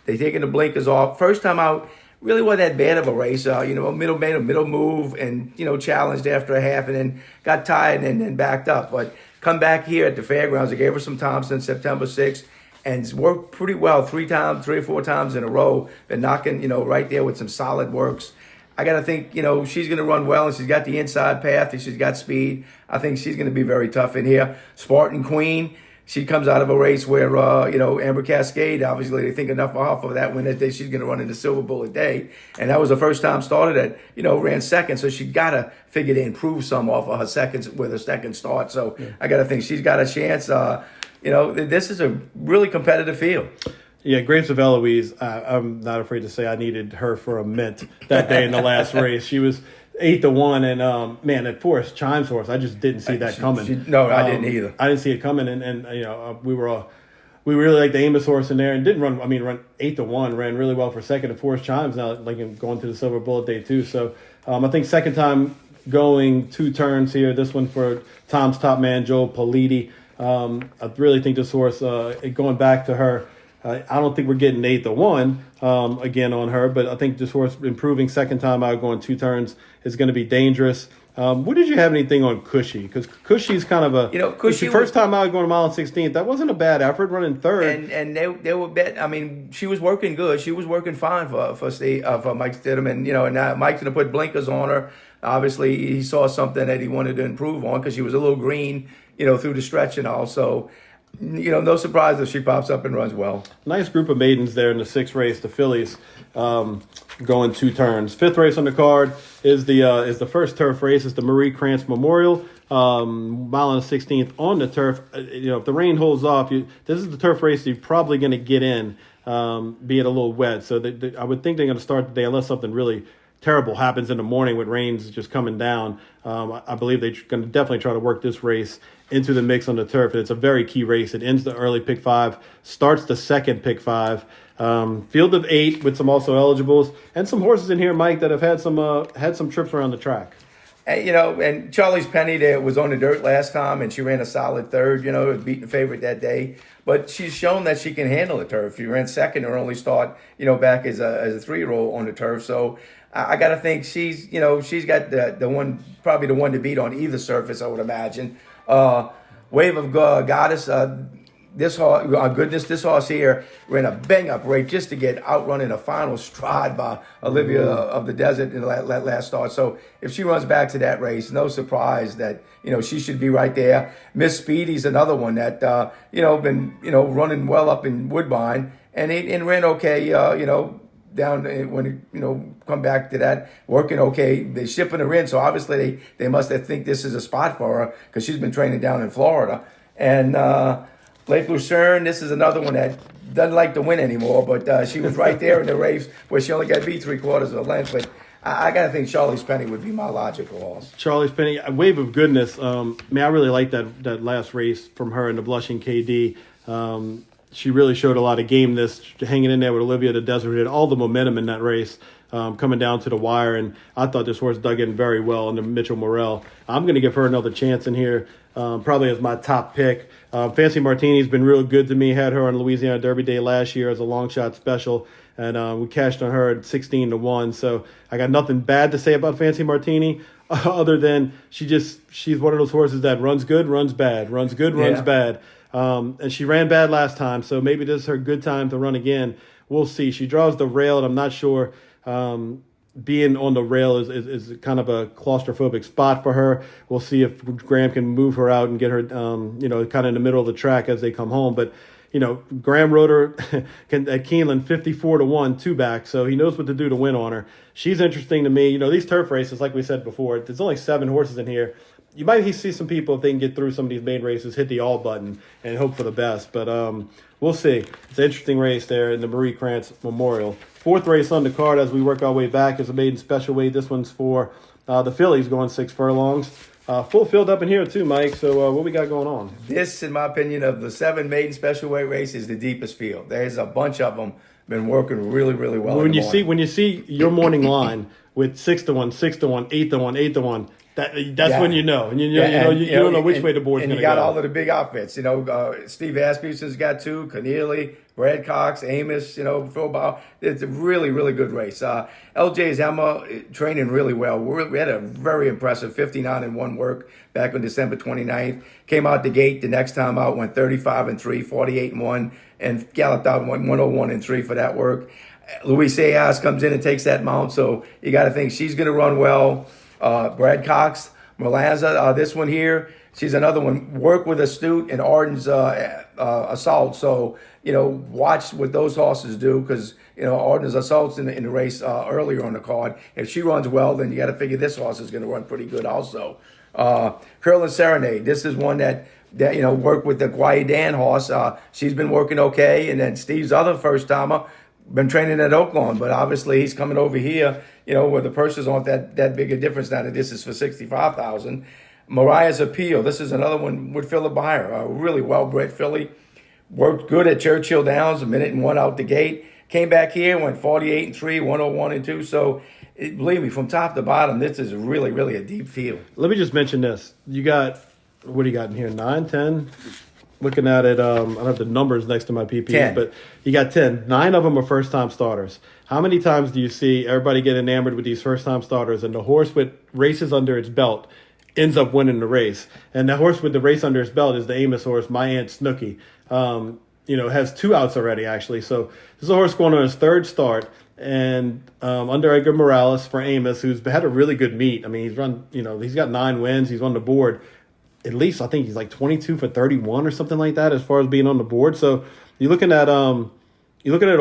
They taking the blinkers off. First time out, really wasn't that bad of a race. Made a middle move and, challenged after a half and then got tired and then backed up. But come back here at the fairgrounds. I gave her some time since September 6th and worked pretty well 3 or 4 times in a row. Been knocking, right there with some solid works. I got to think, she's going to run well, and she's got the inside path, and she's got speed. I think she's going to be very tough in here. Spartan Queen, she comes out of a race where, Amber Cascade, obviously they think enough of her for that win that day. She's going to run in the Silver Bullet Day. And that was the first time started at, ran second. So she got to figure to improve some off of her seconds with her second start. So I got to think she's got a chance. This is a really competitive field. Yeah, Grapes of Eloise, I'm not afraid to say I needed her for a mint that day in the last race. She was 8-1, and man, at Forest Chimes horse, I just didn't see that coming. I didn't either. I didn't see it coming, and we really liked the Amos horse in there, and didn't run 8-1, ran really well for second at Forest Chimes. Now, going to the Silver Bullet Day too. So I think second time going 2 turns here. This one for Tom's top man, Joel Politi. I really think this horse, going back to her. I don't think we're getting 8-1 again on her, but I think this horse improving second time out, going 2 turns, is going to be dangerous. What did you have anything on Cushy? Because Cushy's kind of a Cushy first time out going a mile and 16th. That wasn't a bad effort running third. And they were bet. I mean, she was working good. She was working fine for Mike Stidham, and and Mike's going to put blinkers on her. Obviously, he saw something that he wanted to improve on because she was a little green, through the stretch and all. So. No surprise if she pops up and runs well. Nice group of maidens there in the 6th race, the fillies, going 2 turns. 5th race on the card is the first turf race. It's the Marie Krantz Memorial, mile and 16th on the turf. If the rain holds off, this is the turf race you're probably going to get in, be it a little wet. So I would think they're going to start the day unless something really terrible happens in the morning with rains just coming down. I believe they're going to definitely try to work this race into the mix on the turf. It's a very key race. It ends the early pick 5, starts the second pick 5. Field of 8 with some also eligibles and some horses in here, Mike, that have had some trips around the track. And Charlie's Penny there was on the dirt last time, and she ran a solid third, beating the favorite that day. But she's shown that she can handle the turf. She ran second in her only start, back as a 3-year-old on the turf. So I got to think she's got the one, probably the one to beat on either surface, I would imagine. Wave of Goddess, this horse here ran a bang-up race just to get outrun in a final stride by Olivia of the Desert in the last start. So if she runs back to that race, no surprise that, she should be right there. Miss Speedy's another one that, been, running well up in Woodbine and ran okay, down when come back to that, working okay. They're shipping her in, so obviously they must think this is a spot for her because she's been training down in Florida. And Lake Lucerne, this is another one that doesn't like to win anymore, but she was right there in the race where she only got beat 3/4 of a length. But I got to think Charlie's Penny would be my logical horse. Charlie's Penny, a Wave of Goodness. I really like that last race from her in the Blushing KD. She really showed a lot of gameness, hanging in there with Olivia the Desert. Had all the momentum in that race, coming down to the wire, and I thought this horse dug in very well under Mitchell Morrell. I'm going to give her another chance in here, probably as my top pick. Fancy Martini's been real good to me. Had her on Louisiana Derby Day last year as a long shot special, and we cashed on her at 16-1. So I got nothing bad to say about Fancy Martini, other than she's one of those horses that runs good, runs bad, runs good, runs bad. And she ran bad last time, so maybe this is her good time to run again. We'll see. She draws the rail, and I'm not sure being on the rail is kind of a claustrophobic spot for her. We'll see if Graham can move her out and get her, kind of in the middle of the track as they come home. But, Graham rode her at Keeneland 54-1, 2-back, so he knows what to do to win on her. She's interesting to me. These turf races, like we said before, there's only 7 horses in here. You might see some people, if they can get through some of these main races, hit the all button and hope for the best. But we'll see. It's an interesting race there in the Marie Krantz Memorial. 4th race on the card as we work our way back is a maiden special weight. This one's for the fillies going 6 furlongs. Full field up in here too, Mike. So what we got going on? This, in my opinion, of the 7 maiden special weight race is the deepest field. There's a bunch of them been working really, really well. When you see your morning line with 6-1, 6-1, 8-1, 8-1. That's when you know, and you don't know which way the board's going to go. And you got all of the big outfits. Steve Asmussen's got 2, Keneally, Brad Cox, Amos, Phil Bauer. It's a really, really good race. LJ's Emma training really well. We had a very impressive 59-1 work back on December 29th. Came out the gate the next time out, went 35-3, 48-1, and galloped out, went 101-3 for that work. Luis Ayas comes in and takes that mount, so you got to think she's going to run well. Brad Cox, Melanza, this one here, she's another one. Work with Astute and Arden's Assault. So, watch what those horses do because, Arden's Assault's in the race earlier on the card. If she runs well, then you got to figure this horse is going to run pretty good also. Curlin Serenade, this is one that worked with the Guayadan horse. She's been working okay. And then Steve's other first-timer, been training at Oaklawn, but obviously he's coming over here, where the purses aren't that big a difference now that this is for $65,000. Mariah's Appeal. This is another one with Philip Byer, a really well-bred filly. Worked good at Churchill Downs, 1:01 out the gate. Came back here, went 48-3, 101-2. So, believe me, from top to bottom, this is really, really a deep field. Let me just mention this. You got, what do you got in here? 9, 10? Looking at it, I don't have the numbers next to my PPE, but you got 10. 9 of them are first-time starters. How many times do you see everybody get enamored with these first-time starters and the horse with races under its belt ends up winning the race? And the horse with the race under his belt is the Amos horse, My Aunt Snooky. Has 2 outs already, actually. So this is a horse going on his 3rd start. And under Edgar Morales for Amos, who's had a really good meet. I mean, he's run, he's got 9 wins. He's on the board. At least I think he's like 22 for 31 or something like that as far as being on the board. So you're looking at a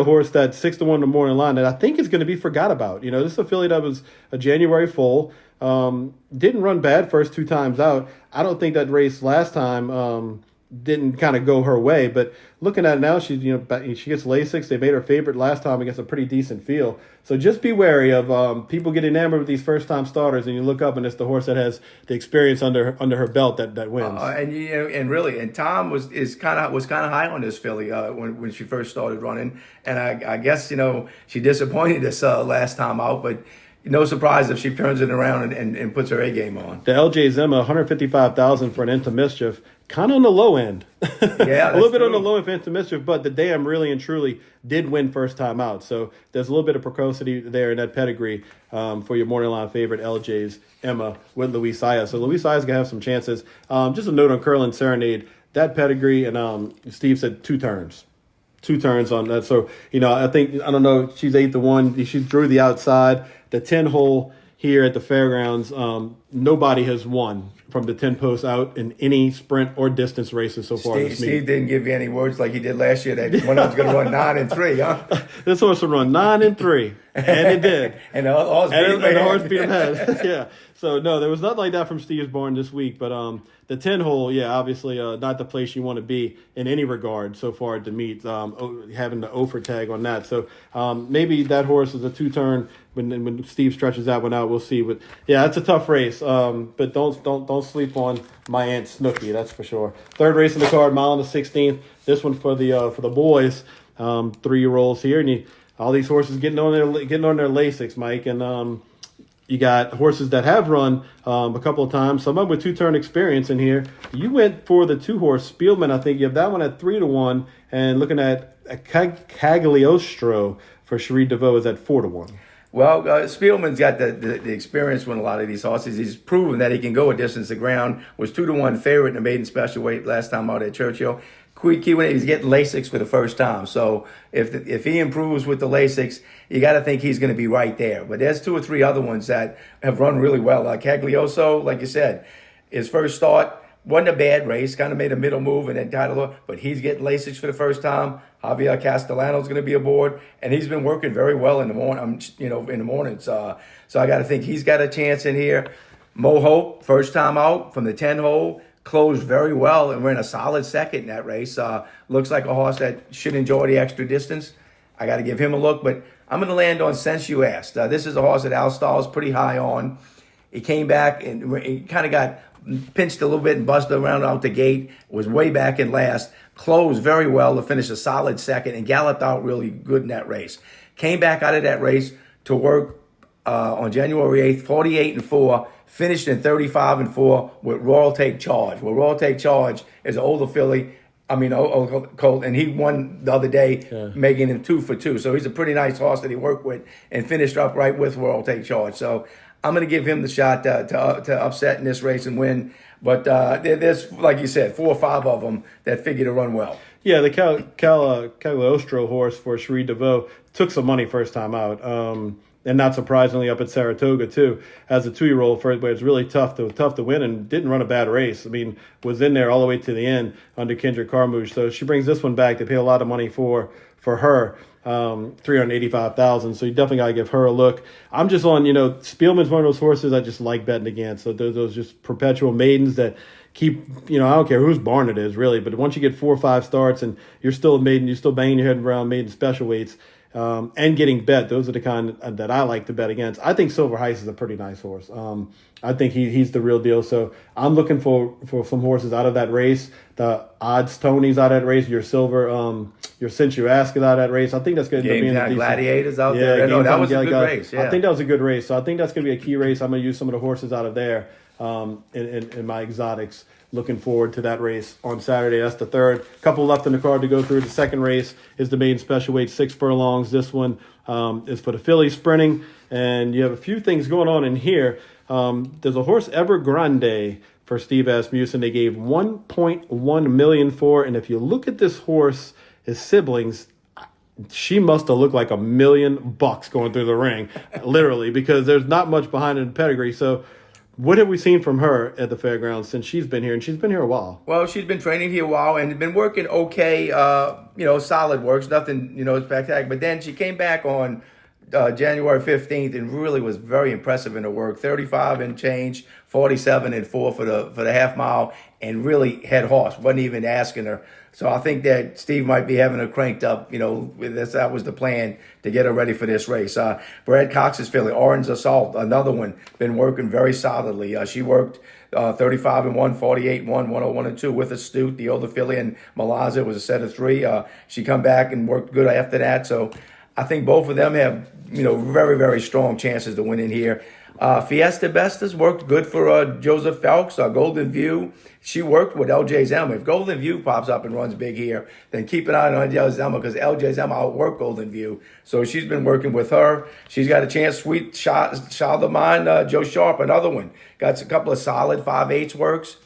horse that's 6-1 to morning line that I think is going to be forgot about. This is a filly that was a January foal. Didn't run bad first 2 times out. I don't think that race last time didn't kind of go her way, but looking at it now, she's she gets Lasix. They made her favorite last time against a pretty decent field. So just be wary of people get enamored with these first time starters, and you look up and it's the horse that has the experience under her belt that wins. And Tom was kind of high on this filly when she first started running, and I guess she disappointed us last time out, but. No surprise if she turns it around and puts her A game on. The LJ Zema, $155,000 for an Into Mischief, kind of on the low end. Yeah, a little bit on the low end for Into Mischief, but the Dam really and truly did win first time out. So there's a little bit of precocity there in that pedigree for your morning line favorite LJ's Emma with Luis Ayas. So Luis Ayas going to have some chances. Just a note on Curlin Serenade, that pedigree, and Steve said 2 turns. 2 turns on that. So, I don't know, she's 8-1. She drew the outside. The 10 hole here at the fairgrounds, nobody has won from the 10 posts out in any sprint or distance races so far this meet. Steve didn't give you any words like he did last year that one of them's going to run 9-3, huh? This horse will run 9-3, and it did. And the horse beat him head. Yeah. So, no, there was nothing like that from Steve's barn this week. But the 10 hole, obviously not the place you want to be in any regard so far at the meet, having the Ofer tag on that. So maybe that horse is a 2-turn when Steve stretches that one out. We'll see. But, yeah, it's a tough race. But don't sleep on My Aunt Snooky, that's for sure. 3rd race in the card, mile on the 16th. This one for the boys, 3-year-olds here. And all these horses getting on their Lasix, Mike. And you got horses that have run a couple of times, some of them with 2-turn experience in here. You went for the 2-horse Spielman. I think you have that one at 3-1, and looking at Cagliostro for Cherie DeVoe is at 4-1. Well, Spielman's got the experience with a lot of these horses. He's proven that he can go a distance to ground. Was 2-1 favorite in the maiden special weight last time out at Churchill. He's getting Lasix for the first time. So if he improves with the Lasix, you got to think he's going to be right there. But there's 2 or 3 other ones that have run really well. Caglioso, like you said, his first start wasn't a bad race. Kind of made a middle move and then title, but he's getting Lasix for the first time. Javier Castellano's going to be aboard, and he's been working very well in the morning. In the mornings. So I got to think he's got a chance in here. Mo Hope, first time out from the 10 hole. Closed very well and ran a solid second in that race. Looks like a horse that should enjoy the extra distance. I got to give him a look, but I'm going to land on Since You Asked. This is a horse that Al Stahl's pretty high on. He came back and he kind of got pinched a little bit and busted around out the gate. Was way back in last. Closed very well to finish a solid second and galloped out really good in that race. Came back out of that race to work on January 8th, 48-4. Finished in 35-4 with Royal Take Charge. Well, Royal Take Charge is an older filly. Colt, and he won the other day, Yeah. making him 2 for 2. So he's a pretty nice horse that he worked with and finished up right with World Take Charge. So I'm going to give him the shot to upset in this race and win. But there's, like you said, 4 or 5 of them that figure to run well. Yeah, the Cagliostro horse for Cherie DeVoe took some money first time out. And not surprisingly, up at Saratoga too, as a 2-year-old first, but it's really tough to win, and didn't run a bad race. I mean, was in there all the way to the end under Kendrick Carmouche. So she brings this one back. They pay a lot of money for her, $385,000. So you definitely got to give her a look. I'm just on, Spielman's one of those horses I just like betting against. So those just perpetual maidens that keep, I don't care whose barn it is really, but once you get 4 or 5 starts and you're still a maiden, you're still banging your head around maiden special weights. And getting bet. Those are the kind that I like to bet against. I think Silver Heist is a pretty nice horse. I think he's the real deal. So I'm looking for some horses out of that race. The odds Tony's out of that race. Your Silver, your Since You Ask is out of that race. I think that's going to be Game Time Gladiators out there. Yeah, That was a good race. Yeah. I think that was a good race. So I think that's going to be a key race. I'm going to use some of the horses out of there in my exotics. Looking forward to that race on Saturday. That's the third. Couple left in the card to go through. The second race is the maiden special weight, 6 furlongs. This one is for the filly sprinting. And you have a few things going on in here. There's a horse, Evergrande, for Steve Asmussen. They gave $1.1 million for. And if you look at this horse, his siblings, she must have looked like $1 million going through the ring, literally, because there's not much behind it in pedigree. So what have we seen from her at the fairgrounds since she's been here? And she's been here a while. Well, she's been training here a while and been working okay, solid works, nothing, spectacular. But then she came back on January 15th and really was very impressive in her work. 35 and change, 47 and 4 for the half mile, and really head horse. Wasn't even asking her. So I think that Steve might be having her cranked up. That was the plan to get her ready for this race. Brad Cox's filly, Orange Assault, another one, been working very solidly. She worked 35 and 1, 48 and 1, 101 and 2 with Astute, the older filly, and Malaza was a set of 3. She come back and worked good after that. So I think both of them have, very, very strong chances to win in here. Fiesta Bestas worked good for Joseph Phelps. Golden View, she worked with LJ Zelma. If Golden View pops up and runs big here, then keep an eye on LJ Zelma, because LJ Zelma outworked Golden View. So she's been working with her. She's got a chance. Sweet Child of Mine, Joe Sharp, another one. Got a couple of solid 5/8 works.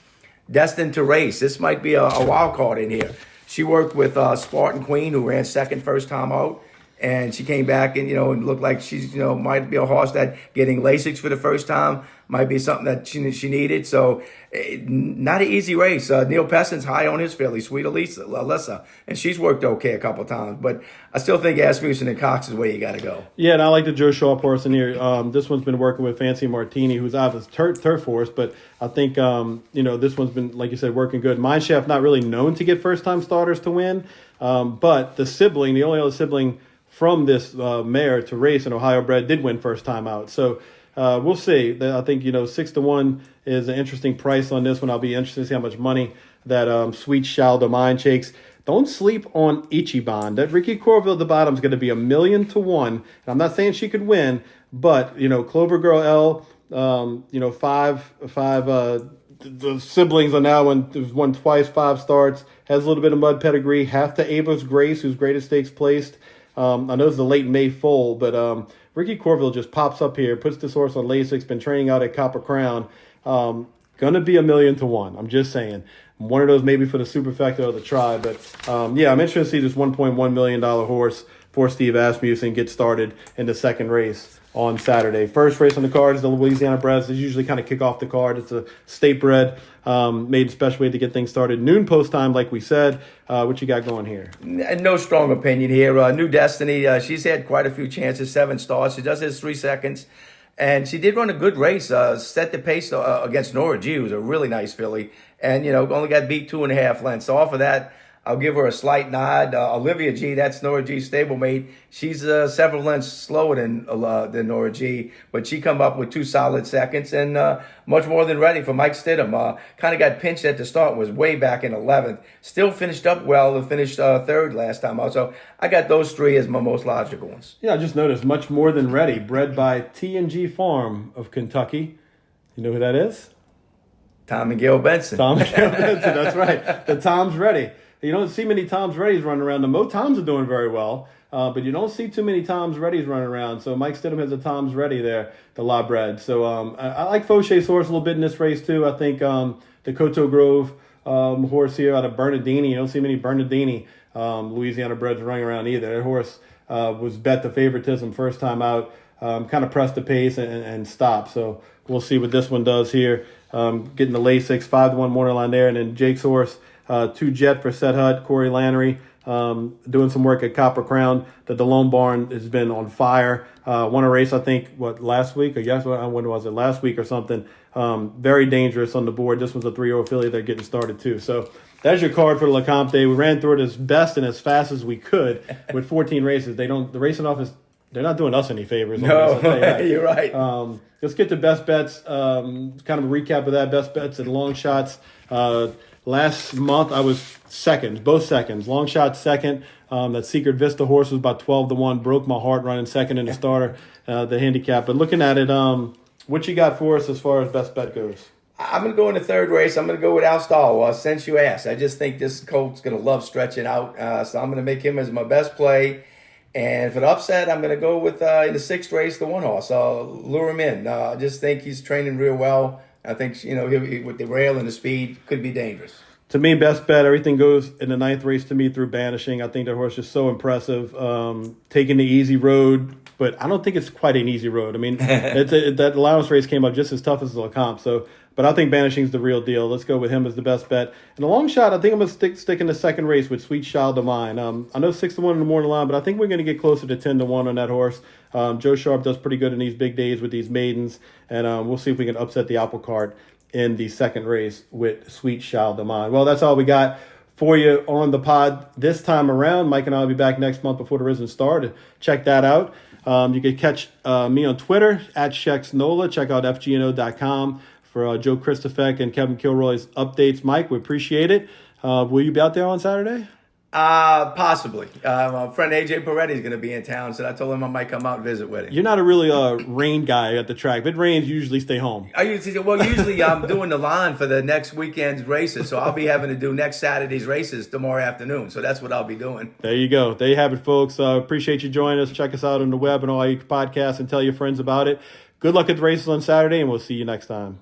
Destined to Race. This might be a wild card in here. She worked with Spartan Queen, who ran second first time out. And she came back and, and looked like she's, might be a horse that getting Lasix for the first time might be something that she needed. So not an easy race. Neil Pesson's high on his filly, Sweet Alyssa, and she's worked okay a couple times. But I still think Asmussen and Cox is where you got to go. Yeah, and I like the Joe Shaw horse in here. This one's been working with Fancy Martini, who's out of his turf horse. But I think, this one's been, like you said, working good. Mineshaft not really known to get first-time starters to win. But the only other sibling from this mare to race in Ohio bred did win first time out. So we'll see. I think 6-1 is an interesting price on this one. I'll be interested to see how much money that Sweet Child of Mine takes. Don't sleep on Ichiban. That Ricky Corville at the bottom is going to be $1 million to 1. And I'm not saying she could win, but Clover Girl L, the siblings are now won twice, 5 starts, has a little bit of mud pedigree, half to Ava's Grace, who's greatest stakes placed. I know it's the late May foal, but Ricky Corville just pops up here, puts this horse on Lasix, been training out at Copper Crown. Going to be $1 million to 1. I'm just saying. One of those maybe for the superfecta or the try. But, I'm interested to see this $1.1 million horse for Steve Asmussen get started in the second race on Saturday. First race on the card is the Louisiana Breds. They usually kind of kick off the card. It's a state bred, made special way to get things started. Noon post time, like we said. What you got going here? No strong opinion here. New Destiny, she's had quite a few chances, 7 starts. She does has 3 seconds. And she did run a good race, set the pace against Nora G, who's a really nice filly. And, only got beat 2.5 lengths. So off of that, I'll give her a slight nod. Olivia G, that's Nora G's stablemate. She's several lengths slower than Nora G, but she come up with 2 solid seconds and much more than ready for Mike Stidham. Kind of got pinched at the start, was way back in 11th. Still finished up well and finished 3rd last time out. So I got those 3 as my most logical ones. Yeah, I just noticed much more than ready, bred by T&G Farm of Kentucky. You know who that is? Tom and Gail Benson. Tom and Gail Benson, that's right. The Tom's ready. You don't see many Tom's Reddies running around. The Mo Toms are doing very well, but you don't see too many Tom's Reddies running around. So Mike Stidham has a Tom's Reddy there, the La Bred. So I like Faucher's horse a little bit in this race too. I think the Coteau Grove horse here out of Bernardini. You don't see many Bernardini Louisiana breds running around either. That horse was bet to favoritism first time out, kind of pressed the pace and stopped. So we'll see what this one does here. Getting the Lasix 5-1 morning line there, and then Jake's horse 2 Jet for Set Hut, Corey Lannery. Doing some work at Copper Crown. The DeLone barn has been on fire. Won a race, I think, last week? Or yes, when was it? Last week or something. Very dangerous on the board. This was a 3-0 filly. They're getting started too. So that's your card for the Lecomte. We ran through it as best and as fast as we could with 14 races. The racing office, they're not doing us any favors. No, you're right. Let's get to best bets. Kind of a recap of that. Best bets and long shots. Last month I was both seconds. Long shot second. That Secret Vista horse was about 12-1. Broke my heart running second in the starter, the handicap. But looking at it, what you got for us as far as best bet goes? I'm going to go in the third race. I'm going to go with Al Stahl. Since you asked, I just think this colt's going to love stretching out. So I'm going to make him as my best play. And for the upset, I'm going to go with, in the 6th race, the 1 horse. Lure him in. I just think he's training real well. I think, he, with the rail and the speed, could be dangerous. To me, best bet, everything goes in the 9th race to me through Banishing. I think that horse is so impressive. Taking the easy road, but I don't think it's quite an easy road. I mean, that allowance race came up just as tough as the Lecomte. But I think Banishing's the real deal. Let's go with him as the best bet. And the long shot, I think I'm going to stick in the 2nd race with Sweet Child of Mine. I know 6-1 in the morning line, but I think we're going to get closer to 10-1 on that horse. Joe Sharp does pretty good in these big days with these maidens, and we'll see if we can upset the apple cart in the 2nd race with Sweet Child of Mine. Well, that's all we got for you on the pod this time around. Mike and I will be back next month before the Risen Star to check that out. You can catch me on Twitter at ShexNola. Check out FGNO.com for Joe Christofek and Kevin Kilroy's updates. Mike, we appreciate it. Will you be out there on Saturday? Possibly. My friend AJ Peretti is going to be in town, so I told him I might come out and visit with him. You're not a really rain guy at the track. If it rains, you usually stay home. Usually I'm doing the line for the next weekend's races, so I'll be having to do next Saturday's races tomorrow afternoon. So that's what I'll be doing. There you go. There you have it, folks. Appreciate you joining us. Check us out on the web and all your podcasts and tell your friends about it. Good luck at the races on Saturday, and we'll see you next time.